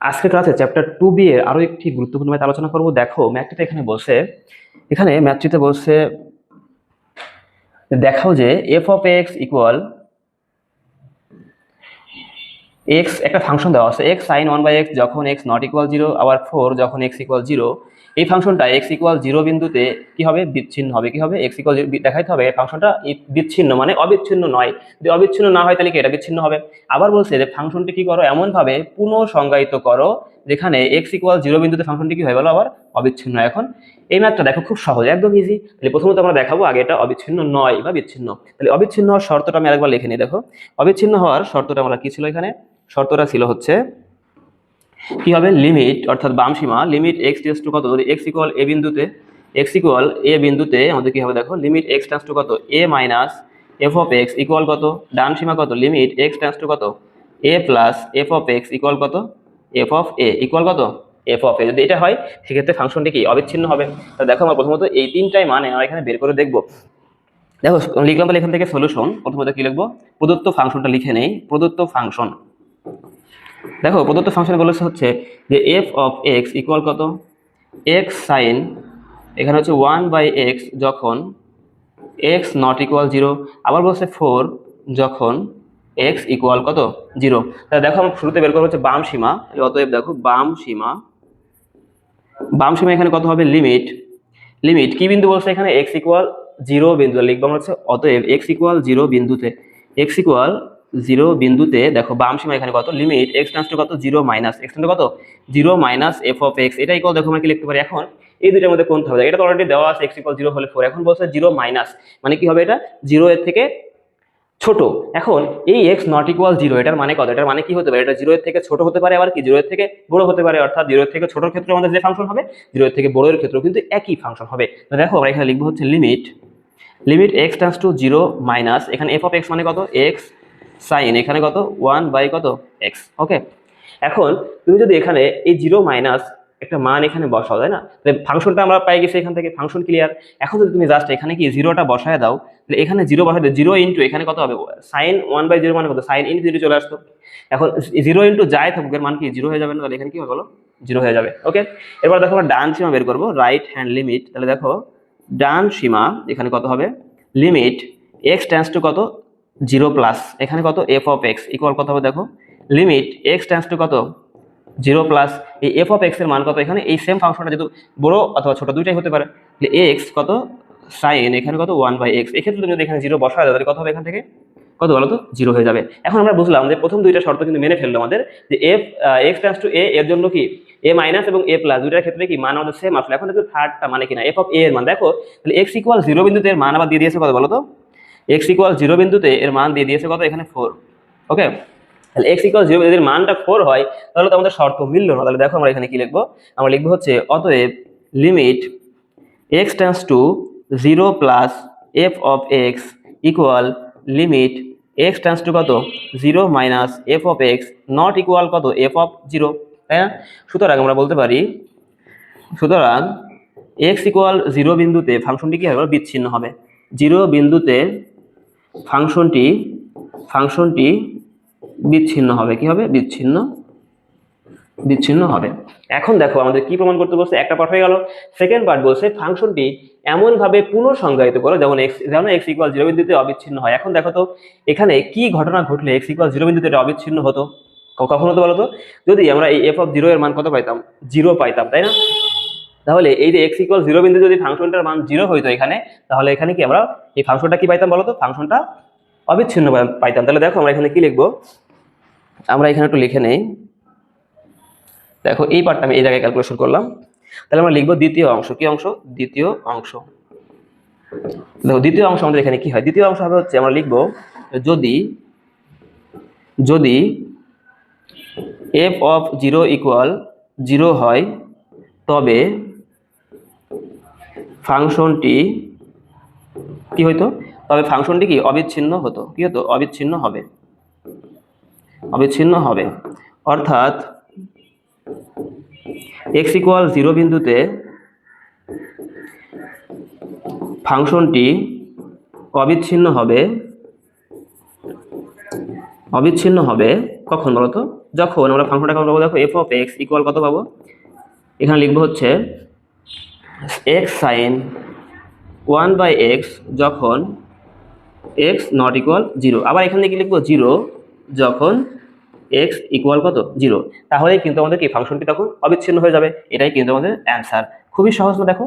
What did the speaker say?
আজকের ক্লাসে chapter 2B এর আরো একটি গুরুত্বপূর্ণ ম্যাথ আলোচনা করব। দেখো ম্যাথটিতে এখানে ম্যাথটিতে বলছে দেখাও যে F of x equal x, একটা ফাংশন দেওয়া আছে এক্স সাইন 1/x যখন এক্স নট ইকুয়াল 0, আবার 4 যখন এক্স ইকুয়াল 0। এই ফাংশনটা এক্স ইকুয়াল 0 বিন্দুতে কি হবে? বিচ্ছিন্ন হবে। কি হবে? এক্স ইকুয়াল 0 দেখাইতে হবে ফাংশনটা বিচ্ছিন্ন, মানে অবিচ্ছিন্ন নয়। যদি অবিচ্ছিন্ন না হয় তাহলে কি এটা বিচ্ছিন্ন হবে। আবার বলছে যে ফাংশনটি কি করো, এমন ভাবে পুনঃ সংজ্ঞায়িত করো যেখানে এক্স ইকুয়াল 0 বিন্দুতে ফাংশনটি কি হয়ে গেল আবার অবিচ্ছিন্ন। এখন এই ম্যাথটা দেখো খুব সহজ, একদম ইজি। তাহলে প্রথমত আমরা দেখাবো আগে এটা অবিচ্ছিন্ন নয় বা বিচ্ছিন্ন। তাহলে অবিচ্ছিন্ন হওয়ার শর্তটা আমি আরেকবার লিখে নিই। দেখো অবিচ্ছিন্ন হওয়ার শর্তটা আমরা কি ছিল, এখানে শর্তটা ছিল হচ্ছে কি হবে, লিমিট অর্থাৎ বাম সীমা লিমিট এক্স টেন্ডস টু কত, যদি এক্স ইকুয়াল এ বিন্দুতে আমাদের কি হবে, দেখো লিমিট এক্স টেন্ডস টু কত a minus f of x equal কত, ডান সীমা কত লিমিট এক্স টেন্ডস টু কত a plus f of x equal কত এফ অফ এ ইকুয়াল কত এফ অফ এ। যদি এটা হয় সেক্ষেত্রে ফাংশনটি কি অবিচ্ছিন্ন হবে। তাহলে দেখো আমরা প্রথমত এই তিনটাই মানে আমরা এখানে বের করে দেখবো। দেখো লিখলাম, তাহলে এখান থেকে সলিউশন প্রথমত কি লিখবো, প্রদত্ত ফাংশনটা লিখে নেই। প্রদত্ত ফাংশন, দেখো প্রদত্ত ফাংশন বলেছে হচ্ছে যে এফ অফ এক্স ইকুয়াল কত এক্স সাইন, এখানে হচ্ছে 1/x যখন এক্স নট ইকুয়াল 0, আবার বলছে 4 যখন এক্স ইকুয়াল কত 0। তাহলে দেখো আমরা শুরুতে বের করবো হচ্ছে বাম সীমা। অতএব দেখো বাম সীমা এখানে কত হবে, লিমিট কি বিন্দু বলছে এখানে এক্স ইকুয়াল 0 বিন্দু লিখবো আমরা হচ্ছে। অতএব এক্স ইকুয়াল 0 বিন্দুতে দেখো বাম সীমা এখানে কত, লিমিট এক্স টেন্ডস টু কত 0 মাইনাস এক্স টেন্ডস টু কত 0 মাইনাস এফ অফ এক্স। এটা ইকুয়াল দেখো আমরা কি লিখতে পারি, এখন এই দুইটার মধ্যে কোনটা হবে, এটা তো অলরেডি দেওয়া আছে এক্স ইকুয়াল 0 হলে 4, এখন বলছে 0 মাইনাস মানে কি হবে, এটা 0 এর থেকে ছোট। এখন এই এক্স নট ইকুয়াল 0 এটার মানে কত, এটার মানে কি হতে পারে, এটা 0 এর থেকে ছোট হতে পারে, আবার কি 0 এর থেকে বড় হতে পারে। অর্থাৎ 0 এর থেকে ছোটর ক্ষেত্রে আমাদের যে ফাংশন হবে 0 এর থেকে বড় এর ক্ষেত্রেও কিন্তু একই ফাংশন হবে। তো দেখো আমরা এখানে লিখবো হচ্ছে limit x tends two 0 minus এখানে এফ অফ এক্স মানে কত এক্স সাইন এখানে কত 1 কত এক্স। ওকে, এখন তুমি যদি এখানে এই 0 মাইনাস একটা মান এখানে বসাও, তাই না, তাহলে ফাংশনটা আমরা পাই গেছি এখান থেকে, ফাংশন ক্লিয়ার। এখন যদি তুমি জাস্ট এখানে কি 0টা বসায় দাও, তাহলে এখানে 0 বসায় দাও, 0 ইন্টু এখানে কত হবে সাইন 1/0 মানে কত সাইন ইনফিনিটি চলে আসতো। এখন 0 ইন্টু যাই থাকুক এর মান কি 0 হয়ে যাবে না, তাহলে এখানে কি হবে বলো 0 হয়ে যাবে। ওকে, এবার দেখো আমরা ডান সীমা বের করবো, রাইট হ্যান্ড লিমিট। তাহলে দেখো ডান সীমা এখানে কত হবে, লিমিট এক্স টেন্ডস টু কত 0 প্লাস এখানে কত এফ অফ এক্স ইকুয়াল কত হবে, দেখো লিমিট এক্স টেন্ডস টু কত 0 প্লাস এই এফ অফ এক্স এর মান কত, এখানে এই সেম ফাংশনটা যেহেতু বড় অথবা ছোট দুইটাই হতে পারে, তাহলে এক্স কত সাইন এখানে কত 1/x। এক্ষেত্রে তুমি যদি এখানে 0 বসায় দাও তাহলে কত হবে, এখান থেকে কত বলো তো 0 হয়ে যাবে। এখন আমরা বুঝলাম যে প্রথম দুইটা শর্ত কিন্তু মেনে ফেললো আমাদের, যে এফ এক্স টেন্ডস টু এ এর জন্য কি এ মাইনাস এবং এ প্লাস দুইটার ক্ষেত্রে কি মান আমাদের সেম আসলে। এখন দেখো থার্ডটা মানে কিনা এফ অফ এ এর মান, দেখো তাহলে এক্স ইকুয়াল 0 বিন্দুতে এর মান আবার দিয়ে দিয়েছে কত বলো তো, এক্স ইকুয়াল 0 বিন্দুতে এর মান দিয়ে দিয়েছে কত এখানে 4। ওকে, তাহলে এক্স ইকুয়াল 0 যদি মানটা 4 হয় তাহলে তো আমাদের শর্ত মিললো না। তাহলে দেখো আমরা এখানে কি লিখবো, আমরা লিখবো হচ্ছে অতএব limit x tends two 0 plus f of x equal limit x tends to কত 0 minus f of x not equal কত এফ অফ 0, তাই না। সুতরাং আমরা বলতে পারি, সুতরাং এক্স ইকুয়াল 0 বিন্দুতে ফাংশনটি কি হবে, বিচ্ছিন্ন হবে। 0 বিন্দুতে ফাংশনটি বিচ্ছিন্ন হবে। কি হবে, বিচ্ছিন্ন হবে। এখন দেখো আমাদের কি প্রমাণ করতে বলছে, একটা পার্ট হয়ে গেল। সেকেন্ড পার্ট বলছে ফাংশনটি এমন ভাবে পুনঃসংজ্ঞায়িত করো যেমন এক্স ইকুয়াল 0 বিন্দুতে অবিচ্ছিন্ন হয়। এখন দেখো তো এখানে কি ঘটনা ঘটলে এক্স ইকুয়াল 0 বিন্দুতে এটা অবিচ্ছিন্ন হতো, কখন হতো বলো তো, যদি আমরা এই এফ অফ 0 এর মান কত পাইতাম 0 পাইতাম, তাই না। তাহলে এই যে এক্স ইকুয়াল 0 বিন্দু যদি ফাংশনটার মান 0 হইতো এখানে, তাহলে এখানে কি আমরা এই ফাংশনটা কি পাইতাম বলো তো, ফাংশনটা অবিচ্ছিন্ন পাইতাম। তাহলে দেখো আমরা এখানে কি লিখবো, আমরা এখানে একটু লিখে নেই। দেখো এই পার্টটা আমি এই জায়গায় ক্যালকুলেশন করলাম। তাহলে আমরা লিখবো দ্বিতীয় অংশ। কি অংশ, দ্বিতীয় অংশ। দেখো দ্বিতীয় অংশ আমাদের এখানে কি হয়, দ্বিতীয় অংশ হবে হচ্ছে আমরা লিখবো যদি এফ অফ 0 ইকুয়াল 0 হয় তবে ফাংশনটি কি হইতো, তবে ফাংশনটি কি অবিচ্ছিন্ন হতো। কি হতো, অবিচ্ছিন্ন হবে। অর্থাৎ এক্স ইকুয়াল 0 বিন্দুতে ফাংশনটি অবিচ্ছিন্ন হবে কখন বলতো, যখন আমরা ফাংশনটা কেমন পাবো দেখো, এফ অফ এক্স ইকুয়াল কত পাবো, এখানে লিখবো হচ্ছে এক্স সাইন 1/x যখন এক্স নট ইকুয়াল 0। আবার এখানে কি লিখবো, 0 যখন এক্স ইকুয়াল কত 0। তাহলেই কিন্তু আমাদের কি ফাংশনটি তখন অবিচ্ছিন্ন হয়ে যাবে। এটাই কিন্তু আমাদের অ্যান্সার। খুবই সহজ না দেখো।